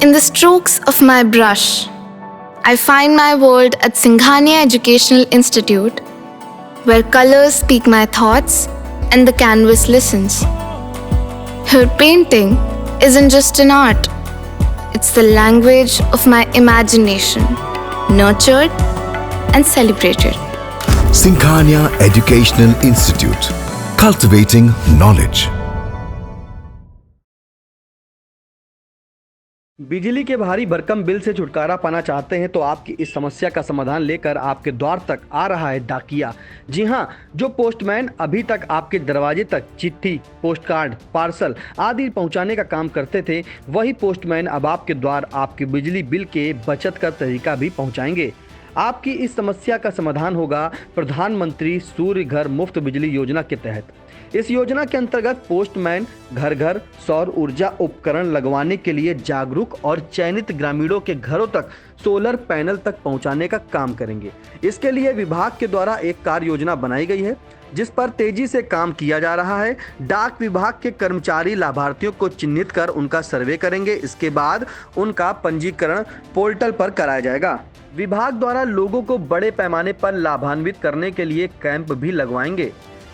In the strokes of my brush, I find my world at Singhania Educational Institute, where colors speak my thoughts and the canvas listens. Here, painting isn't just an art, it's the language of my imagination, nurtured and celebrated. Singhania Educational Institute, cultivating knowledge. बिजली के भारी भरकम bill से छुटकारा पाना चाहते हैं तो आपकी इस समस्या का समाधान लेकर आपके द्वार तक आ रहा है डाकिया। जी हां, जो पोस्टमैन अभी तक आपके दरवाजे तक चिट्ठी, पोस्टकार्ड, पार्सल आदि पहुंचाने का काम करते थे, वही पोस्टमैन अब आपके द्वार आपके बिजली बिल के बचत का तरीका भी पहुंचाएंगे। आपकी इस समस्या का समाधान होगा प्रधानमंत्री सूर्य घर मुफ्त बिजली योजना के तहत। इस योजना के अंतर्गत पोस्टमैन घर घर सौर ऊर्जा उपकरण लगवाने के लिए जागरूक और चयनित ग्रामीणों के घरों तक सोलर पैनल तक पहुंचाने का काम करेंगे। इसके लिए विभाग के द्वारा एक कार्य योजना बनाई गई है, जिस पर तेजी से काम किया जा रहा है। डाक विभाग के कर्मचारी लाभार्थियों को चिन्हित कर उनका सर्वे करेंगे। इसके बाद उनका पंजीकरण पोर्टल पर कराया जाएगा। विभाग द्वारा लोगों को बड़े पैमाने पर लाभान्वित करने के लिए कैंप भी लगवाएंगे,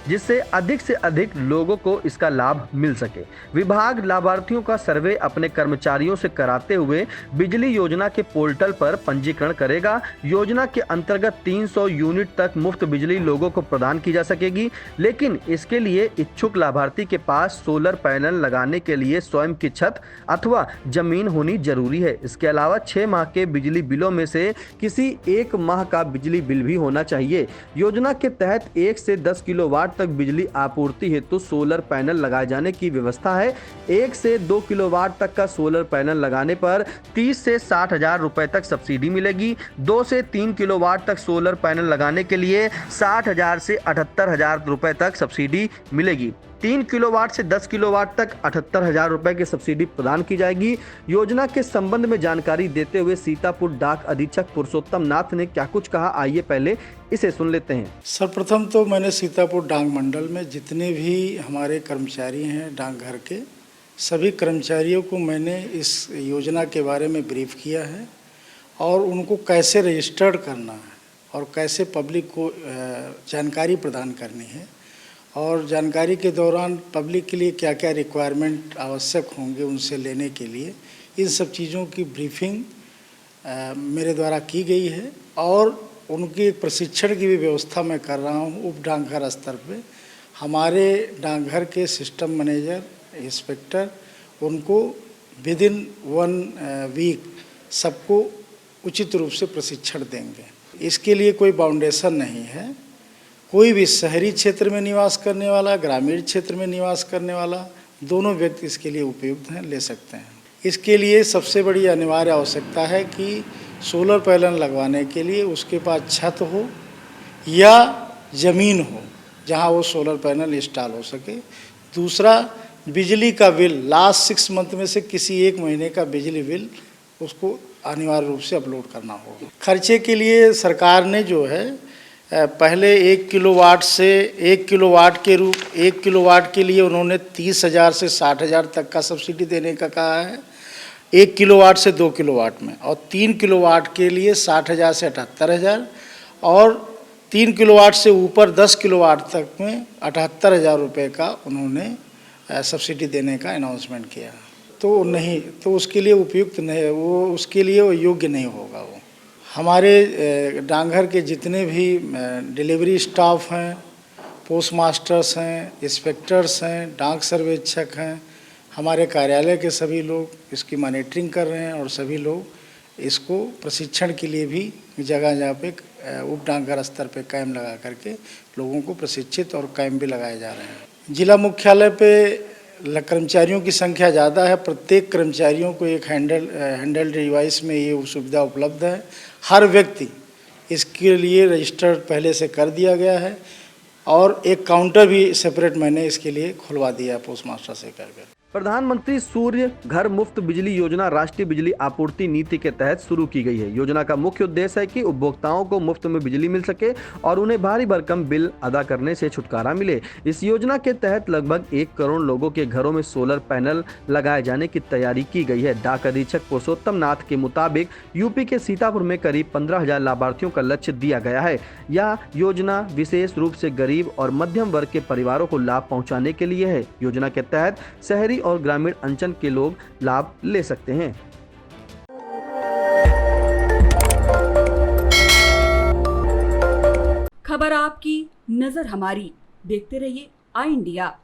जिससे अधिक से अधिक लोगों को इसका लाभ मिल सके। विभाग लाभार्थियों का सर्वे अपने कर्मचारियों से कराते हुए बिजली योजना के पोर्टल पर पंजीकरण करेगा। योजना के अंतर्गत 300 यूनिट तक मुफ्त बिजली लोगों को प्रदान की जा सकेगी, लेकिन इसके लिए इच्छुक लाभार्थी के पास सोलर पैनल लगाने के लिए स्वयं की छत अथवा जमीन होनी जरूरी है। इसके अलावा 6 माह के बिजली बिलों में से किसी 1 माह का बिजली बिल भी होना चाहिए। योजना के तहत 1 से 10 किलोवाट तक बिजली आपूर्ति हेतु सोलर पैनल लगाए जाने की व्यवस्था है। 1 से 2 किलोवाट तक का सोलर पैनल लगाने पर 30 से 60 हजार रुपए तक सब्सिडी मिलेगी। 2 से 3 किलोवाट तक सोलर पैनल लगाने के लिए 60 हजार से 78 हजार रुपए तक सब्सिडी मिलेगी। 3 किलोवाट से 10 किलोवाट तक 78 हजार रुपए की सब्सिडी प्रदान की जाएगी। योजना के संबंध में जानकारी देते हुए सीतापुर डाक अधीक्षक पुरुषोत्तम नाथ ने क्या कुछ कहा, आइए पहले इसे सुन लेते हैं। सर्वप्रथम तो मैंने सीतापुर डाक मंडल में जितने भी हमारे कर्मचारी हैं डाकघर के, सभी कर्मचारियों को मैंने इस योजना के बारे में ब्रीफ किया है और उनको कैसे रजिस्टर्ड करना है और कैसे पब्लिक को जानकारी प्रदान करनी है और जानकारी के दौरान पब्लिक के लिए क्या क्या रिक्वायरमेंट आवश्यक होंगे उनसे लेने के लिए, इन सब चीज़ों की ब्रीफिंग मेरे द्वारा की गई है और उनकी एक प्रशिक्षण की भी व्यवस्था मैं कर रहा हूँ उप डाकघर स्तर पे। हमारे डाकघर के सिस्टम मैनेजर, इंस्पेक्टर उनको विदिन 1 वीक सबको उचित रूप से प्रशिक्षण देंगे। इसके लिए कोई बाउंडेशन नहीं है। कोई भी शहरी क्षेत्र में निवास करने वाला, ग्रामीण क्षेत्र में निवास करने वाला, दोनों व्यक्ति इसके लिए उपयुक्त हैं, ले सकते हैं। इसके लिए सबसे बड़ी अनिवार्य आवश्यकता है कि सोलर पैनल लगवाने के लिए उसके पास छत हो या ज़मीन हो जहां वो सोलर पैनल इंस्टॉल हो सके। दूसरा, बिजली का बिल लास्ट 6 मंथ में से किसी 1 महीने का बिजली बिल उसको अनिवार्य रूप से अपलोड करना होगा। खर्चे के लिए सरकार ने जो है पहले 1 किलोवाट से 1 किलोवाट के लिए उन्होंने 30,000 से 60,000 तक का सब्सिडी देने का कहा है 1 किलोवाट से 2 किलोवाट में, और 3 किलोवाट के लिए 60,000 से 78,000 और 3 किलोवाट से ऊपर 10 किलोवाट तक में 78,000 रुपये का उन्होंने सब्सिडी देने का अनाउंसमेंट किया। तो नहीं, तो उसके लिए उपयुक्त नहीं, वो उसके लिए वो योग्य नहीं होगा। वो हमारे डाकघर के जितने भी डिलीवरी स्टाफ हैं, पोस्ट मास्टर्स हैं, इंस्पेक्टर्स हैं, डाक सर्वेक्षक हैं, हमारे कार्यालय के सभी लोग इसकी मॉनिटरिंग कर रहे हैं और सभी लोग इसको प्रशिक्षण के लिए भी जगह जगह पे उप डाकघर स्तर पे कैंप लगा करके लोगों को प्रशिक्षित और कैंप भी लगाए जा रहे हैं। जिला मुख्यालय पे कर्मचारियों की संख्या ज़्यादा है। प्रत्येक कर्मचारियों को एक हैंडल डिवाइस में ये सुविधा उपलब्ध है। हर व्यक्ति इसके लिए रजिस्टर्ड पहले से कर दिया गया है और एक काउंटर भी सेपरेट मैंने इसके लिए खुलवा दिया है पोस्ट मास्टर से करके। प्रधानमंत्री सूर्य घर मुफ्त बिजली योजना राष्ट्रीय बिजली आपूर्ति नीति के तहत शुरू की गई है। योजना का मुख्य उद्देश्य है कि उपभोक्ताओं को मुफ्त में बिजली मिल सके और उन्हें भारी भरकम बिल अदा करने से छुटकारा मिले। इस योजना के तहत लगभग 1 करोड़ लोगों के घरों में सोलर पैनल लगाए जाने की तैयारी की गई है। डाक अधीक्षक पुरुषोत्तम नाथ के मुताबिक यूपी के सीतापुर में करीब 15,000 लाभार्थियों का लक्ष्य दिया गया है। यह योजना विशेष रूप से गरीब और मध्यम वर्ग के परिवारों को लाभ पहुंचाने के लिए है। योजना के तहत शहरी और ग्रामीण अंचल के लोग लाभ ले सकते हैं। खबर आपकी, नजर हमारी। देखते रहिए आई इंडिया।